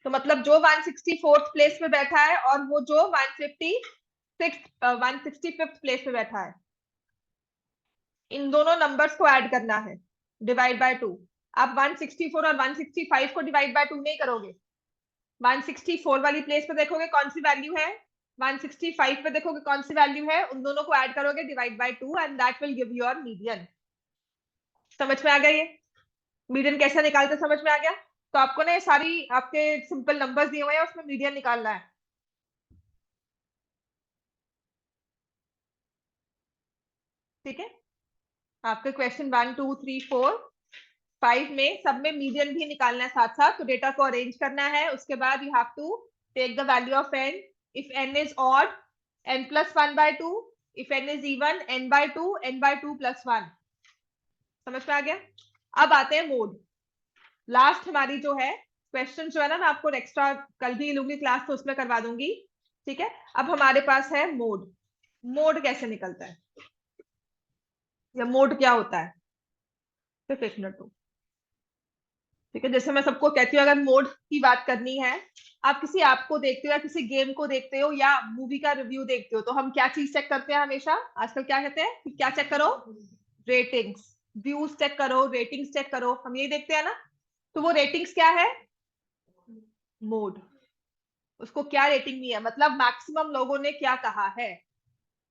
तो मतलब जो 164th प्लेस पे बैठा है और वो जो 165th प्लेस पे बैठा है, इन दोनों नंबर्स को ऐड करना है, डिवाइड बाय 2। आप 164 और 165 को डिवाइड बाय 2 नहीं करोगे, 164 वाली प्लेस पे देखोगे कौन सी वैल्यू है, 165 पे देखोगे कौन सी वैल्यू है, उन दोनों को ऐड करोगे, divide by 2, and that will give your median. समझ में आ गया ये मीडियन कैसे निकालते, समझ में आ गया। तो आपको ना ये सारी आपके सिंपल नंबर्स दिए हुए हैं, उसमें मीडियन निकालना है। ठीक है, आपके क्वेश्चन 1 2 3 4 5 में सब में मीडियन भी निकालना है साथ साथ। तो डेटा को अरेंज करना है, उसके बाद you have to take the value of n. If n is odd, n plus 1 by 2। If n is even, n by 2, n by 2 plus 1। समझ में आ गया। अब आते हैं मोड, लास्ट हमारी जो है क्वेश्चन जो है ना, मैं आपको एक्स्ट्रा कल भी लूंगी क्लास तो उसमें करवा दूंगी। ठीक है, अब हमारे पास है मोड। मोड कैसे निकलता है या मोड क्या होता है, सिर्फ एक मिनट दो। ठीक है, जैसे मैं सबको कहती हूँ अगर मोड की बात करनी है, आप किसी ऐप को देखते हो या किसी गेम को देखते हो या मूवी का रिव्यू देखते हो, तो हम क्या चीज चेक करते हैं हमेशा, आजकल क्या कहते हैं कि क्या चेक करो, रेटिंग्स, व्यूज चेक करो, रेटिंग्स चेक करो, हम यही देखते हैं ना। तो वो रेटिंग्स क्या है, मोड। उसको क्या रेटिंग दी है, मतलब मैक्सिमम लोगों ने क्या कहा है।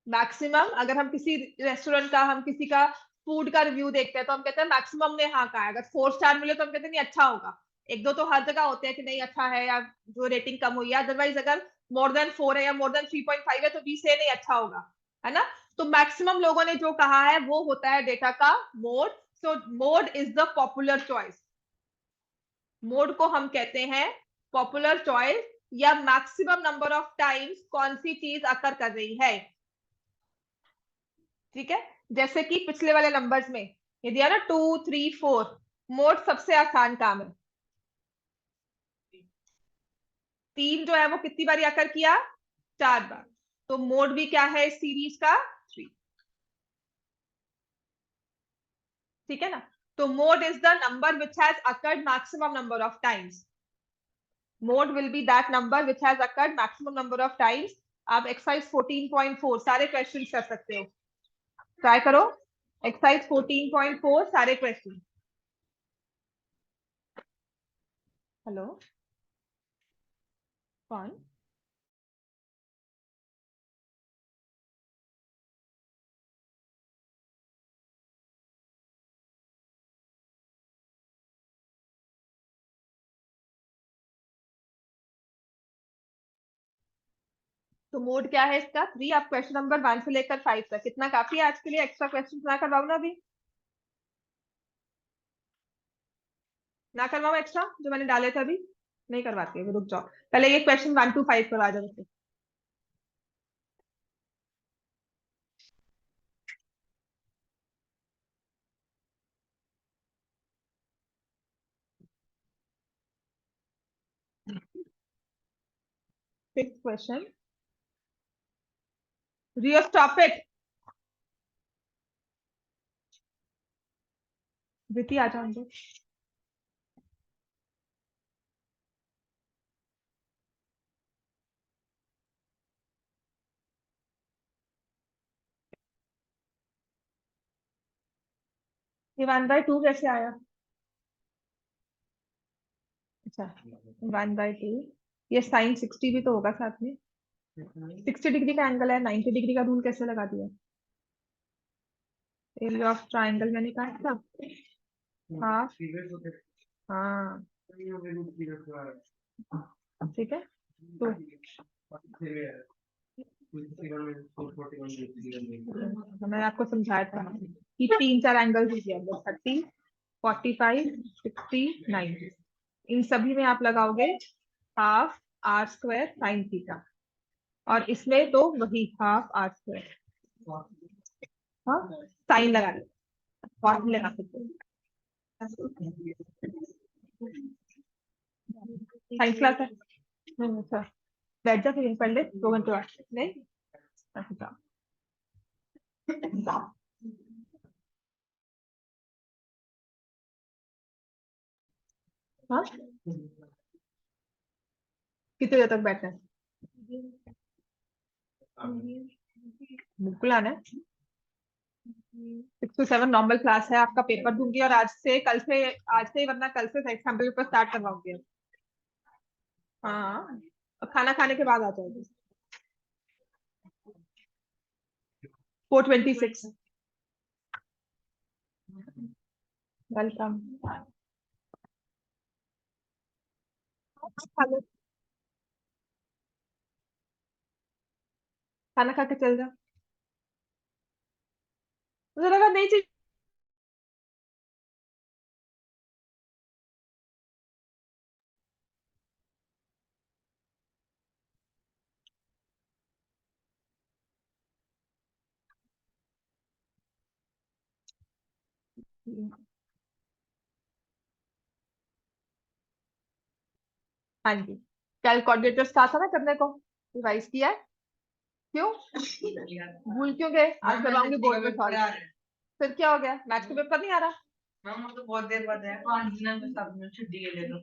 मैक्सिमम, अगर हम किसी रेस्टोरेंट का, हम किसी का फूड का रिव्यू देखते हैं तो हम कहते हैं मैक्सिमम ने हाँ कहा है। अगर 4 स्टार मिले तो हम कहते हैं नहीं अच्छा होगा। एक दो तो हर जगह होते हैं कि नहीं अच्छा है, या जो रेटिंग कम हुई है। अदरवाइज अगर मोर देन 4 है या मोर देन 3.5 है तो वी से नहीं अच्छा होगा, है ना। तो मैक्सिमम लोगों ने जो कहा है वो होता है डेटा का mode. So mode is the popular choice. Mode को हम कहते हैं पॉपुलर चॉइस, या मैक्सिमम नंबर ऑफ टाइम्स कौन सी चीज अकर कर रही है। ठीक है, जैसे कि पिछले वाले नंबर्स में ये दिया ना 2 3 4, मोड सबसे आसान काम है। तीन जो है वो कितनी बार आकर किया, 4 बार। तो मोड भी क्या है इस सीरीज का, 3। ठीक है ना। तो mode is the number which has occurred maximum number of times. Mode will be that number which has occurred maximum number of times. आप एक्सरसाइज 14.4 सारे क्वेश्चन कर सकते हो, ट्राई करो। एक्सरसाइज 14.4 सारे क्वेश्चन। हेलो, कौन। तो मोड क्या है इसका, 3। आप क्वेश्चन नंबर 1 से लेकर 5 तक, कितना काफी है आज के लिए, एक्स्ट्रा क्वेश्चन ना करवाओ ना अभी, ना करवाओ एक्स्ट्रा जो मैंने डाले थे अभी, नहीं करवाती अभी, रुक जाओ। पहले ये क्वेश्चन 1 to 5 करवा दो। 6th question, Rio stop it, Vicky आ जाओ। ये 1/2 कैसे आया, अच्छा 1/2, ये साइन 60 भी तो होगा साथ में। 60 डिग्री का एंगल है, 90 डिग्री का रूल कैसे लगा दिया? एरिया ऑफ ट्राइंगल मैंने कहा था हाफ। हाँ ठीक है, तो मैंने आपको समझाया था कि 3-4 एंगल दीजिए, 30, 45, 60, 90। इन सभी में आप लगाओगे half r square sine theta, और इसमें तो वही हाफ आर स्क्वायर। हाँ साइन लगा लो, कॉस भी लगा सकते हो। साइंस क्लास है। अच्छा बैठ जा, फिर पढ़ ले 2 घंटे बाद। नहीं अच्छा हाँ कितने बजे तक बैठना है? बिल्कुल आना है। 6 to 7 नॉर्मल क्लास है, आपका पेपर दूंगी, और आज से वरना कल से एग्जाम पेपर स्टार्ट करवाऊंगी। हाँ और खाना खाने के बाद आ जाओगे। 4:26। वेलकम। खाना खा के चल जाओ, मुझे लगा नहीं चाहिए। हाँ जी, कल कोऑर्डिनेटर्स कहा था ना करने को, रिवाइज किया है? क्यों भूल क्यों गए? आज करवाऊंगी बोर्ड में सॉल्व। फिर क्या हो गया, मैथ्स का पेपर नहीं आ रहा? मैम वो तो बहुत देर बाद है, 5 दिन में सब में छुट्टी ले लो।